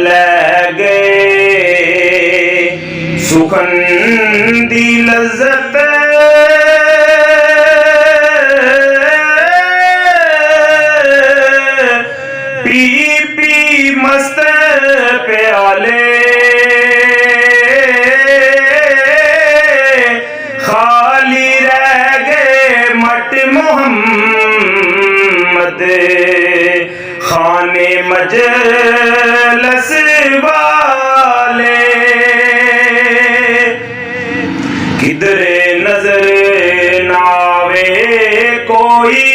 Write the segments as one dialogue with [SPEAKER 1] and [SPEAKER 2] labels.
[SPEAKER 1] ले गए सुखन दी लज़्ज़त पी पी मस्त प्याले खाली रह गए मट मोहम्मद खाने मजलस वाले किधरे नजर नावे कोई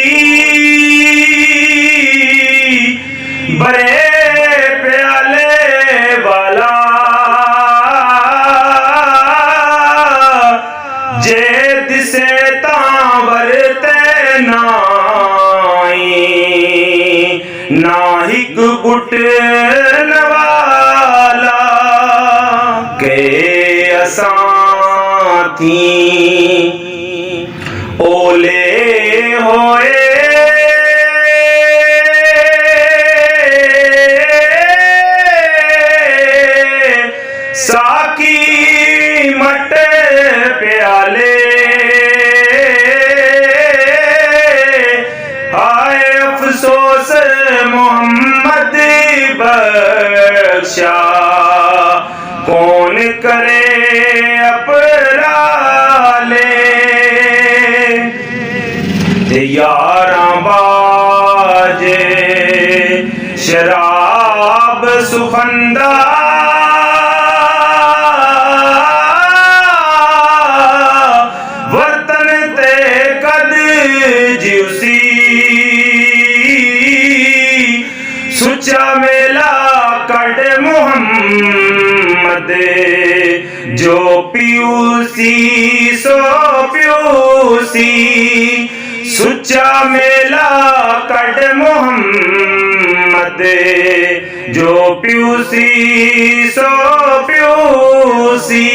[SPEAKER 1] बड़े प्याले वाला जे दिसे तांवर ते नाई नाहिक गुट नवाला के असां थी ओले होए साकी मट प्याले आए अफसोस मोहम्मद बख्शा कौन करे अपराले यारां बाजे शराब सुखंदा वतन ते कद जिउसी सुचा मेला कड मुहम्मद जो पीयूसी सो पीयूसी सुचा मेला कड मुहम्मद जो पीयूसी सो पीयूसी।